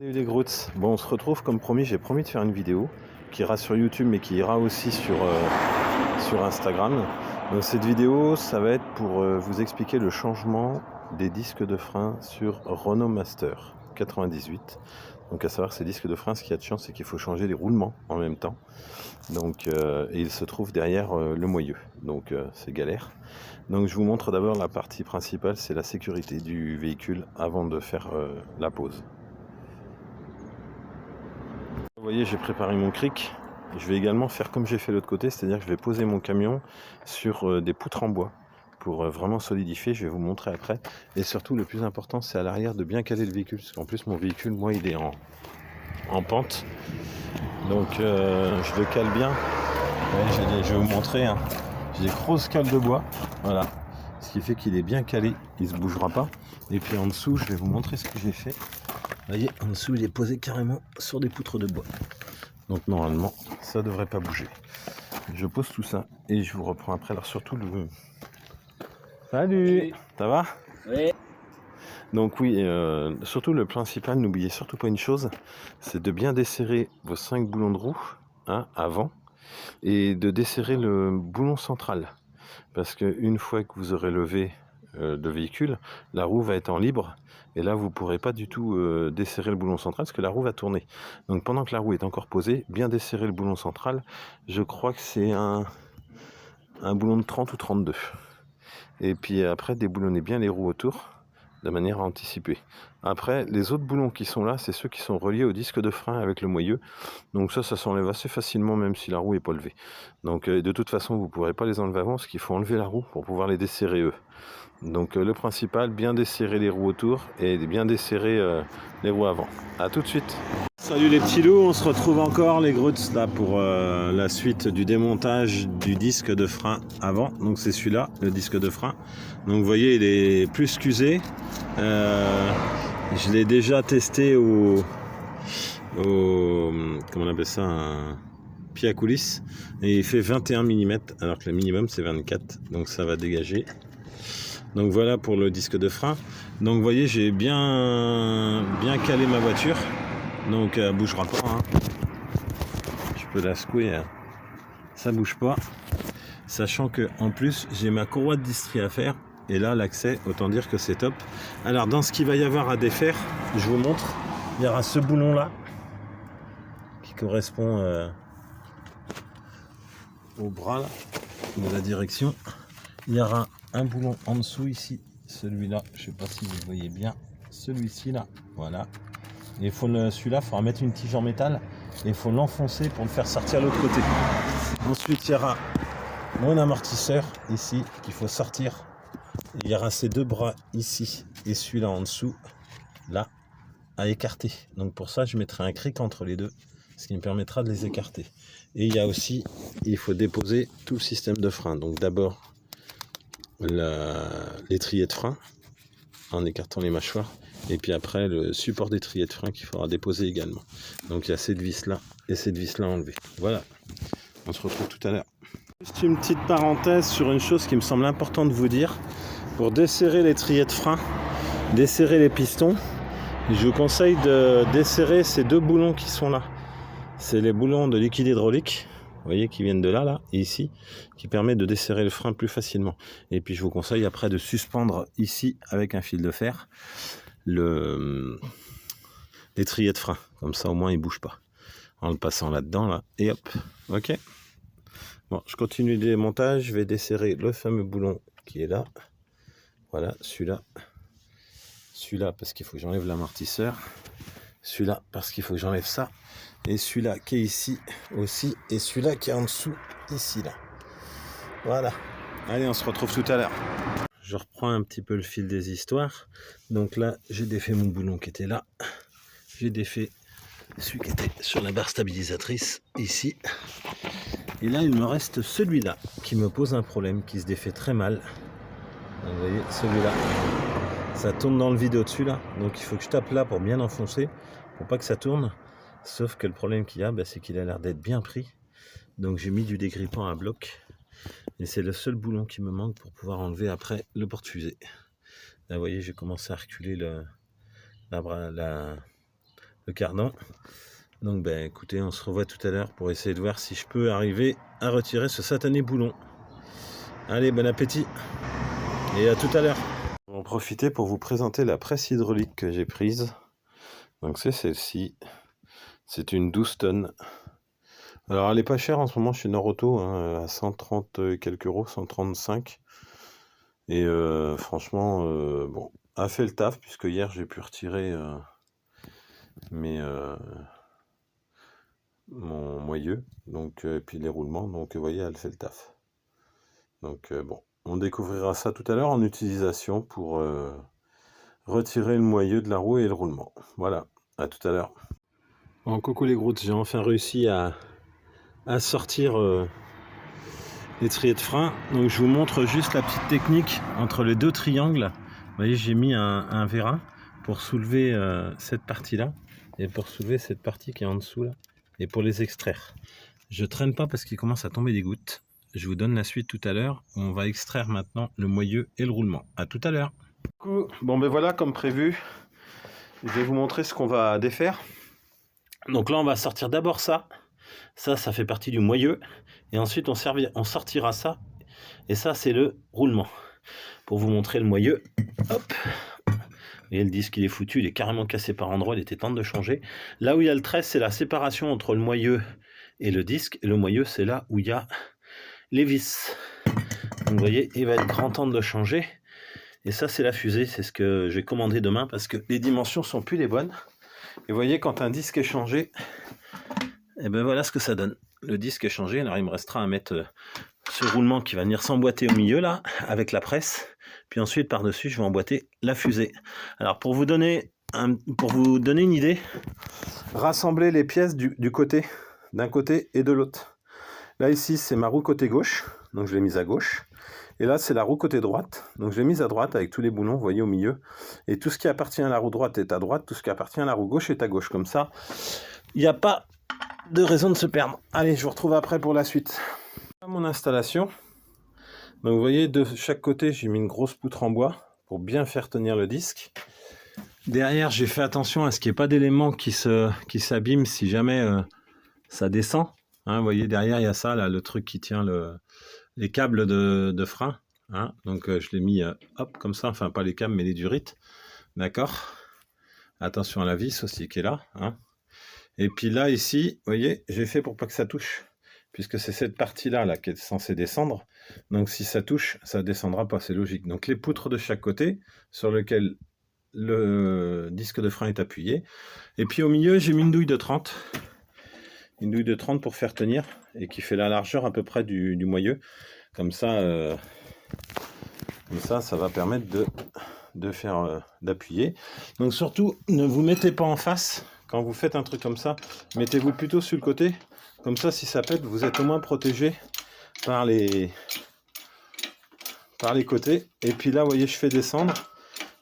Salut les Groots, bon on se retrouve comme promis, j'ai promis de faire une vidéo qui ira sur YouTube mais qui ira aussi sur Instagram. Donc cette vidéo ça va être pour vous expliquer le changement des disques de frein sur Renault Master 98. Donc à savoir ces disques de frein, ce qu'il y a de chance c'est qu'il faut changer les roulements en même temps. Donc et il se trouve derrière le moyeu, donc c'est galère. Donc je vous montre d'abord la partie principale, c'est la sécurité du véhicule avant de faire la pose. Vous voyez, j'ai préparé mon cric. Je vais également faire comme j'ai fait l'autre côté, c'est-à-dire que je vais poser mon camion sur des poutres en bois pour vraiment solidifier. Je vais vous montrer après. Et surtout, le plus important, c'est à l'arrière de bien caler le véhicule, parce qu'en plus, mon véhicule, moi, il est en pente. Donc, je le cale bien. Ouais, je vais vous montrer. Hein. J'ai des grosses cales de bois. Voilà. Ce qui fait qu'il est bien calé. Il ne se bougera pas. Et puis en dessous, je vais vous montrer ce que j'ai fait. Vous voyez, en dessous, il est posé carrément sur des poutres de bois. Donc normalement, ça devrait pas bouger. Je pose tout ça et je vous reprends après. Alors surtout le... Salut, ça va? Oui. Donc oui, surtout le principal, n'oubliez surtout pas une chose, c'est de bien desserrer vos 5 boulons de roue avant et de desserrer le boulon central. Parce qu'une fois que vous aurez levé le véhicule, la roue va être en libre et là vous ne pourrez pas du tout desserrer le boulon central parce que la roue va tourner. Donc pendant que la roue est encore posée, bien desserrer le boulon central. Je crois que c'est un boulon de 30 ou 32. Et puis après déboulonnez bien les roues autour de manière à anticiper. Après, les autres boulons qui sont là, c'est ceux qui sont reliés au disque de frein avec le moyeu. Donc ça s'enlève assez facilement même si la roue n'est pas levée. Donc de toute façon, vous ne pourrez pas les enlever avant parce qu'il faut enlever la roue pour pouvoir les desserrer eux. Donc le principal, bien desserrer les roues autour et bien desserrer les roues avant. A tout de suite. Salut les petits loups, on se retrouve encore les Groots là pour la suite du démontage du disque de frein avant. Donc c'est celui-là, le disque de frein. Donc vous voyez, il est plus qu'usé. Je l'ai déjà testé au comment on appelle ça, un pied à coulisses, et il fait 21 mm alors que le minimum c'est 24, donc ça va dégager. Donc voilà pour le disque de frein. Donc vous voyez, j'ai bien calé ma voiture, donc elle bougera pas. Hein. Je peux la secouer, hein. Ça bouge pas. Sachant que en plus j'ai ma courroie de distri à faire. Et là l'accès, autant dire que c'est top. Alors dans ce qu'il va y avoir à défaire, je vous montre. Il y aura ce boulon là qui correspond au bras là, de la direction. Il y aura un boulon en dessous ici, celui-là, je sais pas si vous voyez bien, celui-ci là, voilà. Et il faut celui-là, il faudra mettre une tige en métal et il faut l'enfoncer pour le faire sortir de l'autre côté. Ensuite, il y aura mon amortisseur ici qu'il faut sortir. Et il y aura ces deux bras ici et celui-là en dessous, là, à écarter. Donc pour ça, je mettrai un cric entre les deux, ce qui me permettra de les écarter. Et il y a aussi, il faut déposer tout le système de frein. Donc d'abord, l'étrier de frein en écartant les mâchoires et puis après le support d'étrier de frein qu'il faudra déposer également. Donc il y a cette vis là et cette vis là enlevée. Voilà, on se retrouve tout à l'heure. Juste une petite parenthèse sur une chose qui me semble important de vous dire. Pour desserrer l'étrier de frein, desserrer les pistons, je vous conseille de desserrer ces deux boulons qui sont là. C'est les boulons de liquide hydraulique, vous voyez, qui viennent de là et ici, qui permet de desserrer le frein plus facilement. Et puis je vous conseille après de suspendre ici avec un fil de fer l'étrier de frein. Comme ça au moins il bouge pas. En le passant là-dedans, là, et hop, ok. Bon, je continue le démontage, je vais desserrer le fameux boulon qui est là. Voilà, celui-là. Celui-là parce qu'il faut que j'enlève l'amortisseur. Celui-là parce qu'il faut que j'enlève ça. Et celui-là qui est ici aussi. Et celui-là qui est en dessous, ici, là. Voilà. Allez, on se retrouve tout à l'heure. Je reprends un petit peu le fil des histoires. Donc là, j'ai défait mon boulon qui était là. J'ai défait celui qui était sur la barre stabilisatrice, ici. Et là, il me reste celui-là qui me pose un problème, qui se défait très mal. Donc, vous voyez, celui-là. Ça tourne dans le vide au-dessus, là. Donc il faut que je tape là pour bien enfoncer, pour pas que ça tourne. Sauf que le problème qu'il y a, c'est qu'il a l'air d'être bien pris. Donc j'ai mis du dégrippant à bloc. Et c'est le seul boulon qui me manque pour pouvoir enlever après le porte-fusée. Là, vous voyez, j'ai commencé à reculer la le cardan. Donc ben écoutez, on se revoit tout à l'heure pour essayer de voir si je peux arriver à retirer ce satané boulon. Allez, bon appétit et à tout à l'heure. Je vais en profiter pour vous présenter la presse hydraulique que j'ai prise. Donc c'est celle-ci. C'est une 12 tonnes. Alors elle est pas chère en ce moment chez Norauto, hein, à 130 et quelques euros, 135. Et franchement, bon, a fait le taf, puisque hier j'ai pu retirer mon moyeu, donc, et puis les roulements, donc vous voyez, elle fait le taf. Donc bon, on découvrira ça tout à l'heure en utilisation pour retirer le moyeu de la roue et le roulement. Voilà, à tout à l'heure. Bon, coucou les groutes, j'ai enfin réussi à sortir l'étrier de frein. Donc je vous montre juste la petite technique entre les deux triangles. Vous voyez, j'ai mis un vérin pour soulever cette partie-là et pour soulever cette partie qui est en dessous là, et pour les extraire. Je traîne pas parce qu'il commence à tomber des gouttes. Je vous donne la suite tout à l'heure. On va extraire maintenant le moyeu et le roulement. À tout à l'heure. Bon ben voilà, comme prévu, je vais vous montrer ce qu'on va défaire. Donc là on va sortir d'abord ça. Ça fait partie du moyeu. Et ensuite on sortira ça. Et ça c'est le roulement. Pour vous montrer le moyeu. Hop. Vous voyez, le disque il est foutu, il est carrément cassé par endroits, il était temps de le changer. Là où il y a le trait, c'est la séparation entre le moyeu et le disque. Et le moyeu, c'est là où il y a les vis. Donc vous voyez, il va être grand temps de le changer. Et ça c'est la fusée, c'est ce que j'ai commandé demain parce que les dimensions sont plus les bonnes. Et vous voyez, quand un disque est changé, et ben voilà ce que ça donne. Le disque est changé, alors il me restera à mettre ce roulement qui va venir s'emboîter au milieu là, avec la presse. Puis ensuite par-dessus, je vais emboîter la fusée. Alors pour vous donner une idée, rassemblez les pièces du côté, d'un côté et de l'autre. Là ici c'est ma roue côté gauche, donc je l'ai mise à gauche. Et là c'est la roue côté droite, donc je l'ai mise à droite avec tous les boulons, vous voyez, au milieu. Et tout ce qui appartient à la roue droite est à droite, tout ce qui appartient à la roue gauche est à gauche. Comme ça, il n'y a pas de raison de se perdre. Allez, je vous retrouve après pour la suite. Mon installation. Donc vous voyez, de chaque côté j'ai mis une grosse poutre en bois pour bien faire tenir le disque. Derrière j'ai fait attention à ce qu'il n'y ait pas d'éléments qui s'abîment si jamais ça descend. Hein, vous voyez, derrière il y a ça là, le truc qui tient les câbles de frein. Hein, donc je l'ai mis hop comme ça, enfin pas les câbles mais les durites. D'accord. Attention à la vis aussi qui est là. Hein. Et puis là ici, vous voyez, j'ai fait pour pas que ça touche, puisque c'est cette partie-là là, qui est censée descendre. Donc si ça touche, ça ne descendra pas, c'est logique. Donc les poutres de chaque côté, sur lequel le disque de frein est appuyé. Et puis au milieu, j'ai mis une douille de 30. Une douille de 30 pour faire tenir, et qui fait la largeur à peu près du moyeu. Comme ça, ça va permettre d'appuyer. Donc surtout, ne vous mettez pas en face. Quand vous faites un truc comme ça, mettez-vous plutôt sur le côté. Comme ça, si ça pète, vous êtes au moins protégé par les côtés. Et puis là, vous voyez, je fais descendre.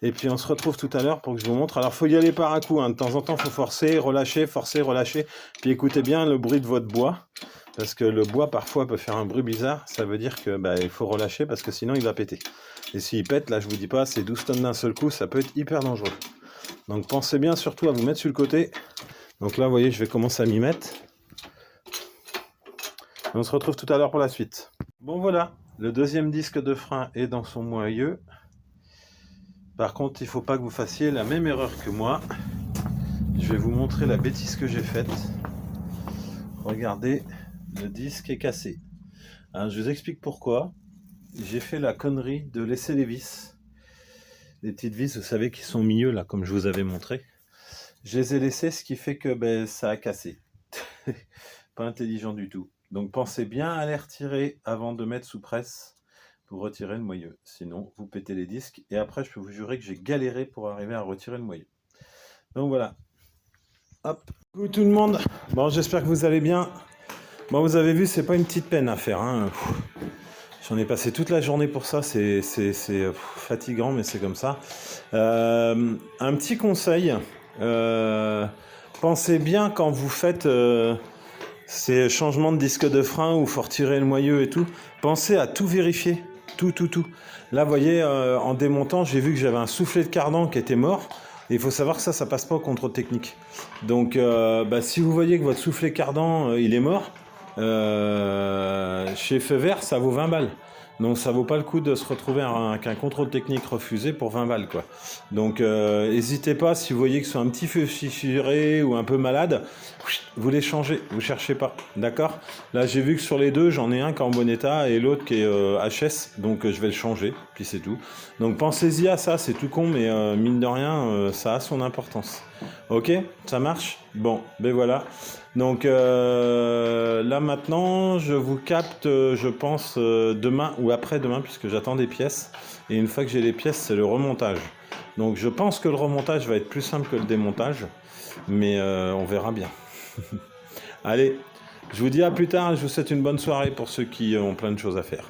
Et puis on se retrouve tout à l'heure pour que je vous montre. Alors, il faut y aller par un coup. Hein. De temps en temps, il faut forcer, relâcher, forcer, relâcher. Puis écoutez bien le bruit de votre bois. Parce que le bois, parfois, peut faire un bruit bizarre. Ça veut dire que il faut relâcher parce que sinon, il va péter. Et s'il pète, là, je vous dis pas, c'est 12 tonnes d'un seul coup. Ça peut être hyper dangereux. Donc, pensez bien surtout à vous mettre sur le côté. Donc là, vous voyez, je vais commencer à m'y mettre. On se retrouve tout à l'heure pour la suite. Bon voilà, le deuxième disque de frein est dans son moyeu. Par contre, il ne faut pas que vous fassiez la même erreur que moi. Je vais vous montrer la bêtise que j'ai faite. Regardez, le disque est cassé. Alors, je vous explique pourquoi. J'ai fait la connerie de laisser les vis. Les petites vis, vous savez, qui sont au milieu, là, comme je vous avais montré. Je les ai laissées, ce qui fait que ça a cassé. Pas intelligent du tout. Donc pensez bien à les retirer avant de mettre sous presse pour retirer le moyeu. Sinon, vous pétez les disques. Et après, je peux vous jurer que j'ai galéré pour arriver à retirer le moyeu. Donc voilà. Hop. Coucou tout le monde. Bon, j'espère que vous allez bien. Bon, vous avez vu, c'est pas une petite peine à faire. Hein. J'en ai passé toute la journée pour ça. C'est fatigant, mais c'est comme ça. Un petit conseil. Pensez bien quand vous faites... ces changements de disque de frein où il faut retirer le moyeu et tout, pensez à tout vérifier, tout. Là, vous voyez, en démontant, j'ai vu que j'avais un soufflet de cardan qui était mort. Et il faut savoir que ça passe pas au contrôle technique. Donc, si vous voyez que votre soufflet cardan, il est mort, chez Feu Vert, ça vaut 20 balles. Donc ça vaut pas le coup de se retrouver avec un contrôle technique refusé pour 20 balles, quoi. Donc n'hésitez pas, si vous voyez que c'est un petit feu fissuré ou un peu malade, vous les changez, vous cherchez pas, d'accord? Là j'ai vu que sur les deux, j'en ai un qui est en bon état et l'autre qui est HS, donc je vais le changer, puis c'est tout. Donc pensez-y à ça, c'est tout con, mais mine de rien, ça a son importance. Ok, ça marche? Bon, ben voilà. Donc là maintenant, je vous capte, je pense, demain ou après-demain, puisque j'attends des pièces. Et une fois que j'ai les pièces, c'est le remontage. Donc je pense que le remontage va être plus simple que le démontage, mais on verra bien. Allez, je vous dis à plus tard, je vous souhaite une bonne soirée pour ceux qui ont plein de choses à faire.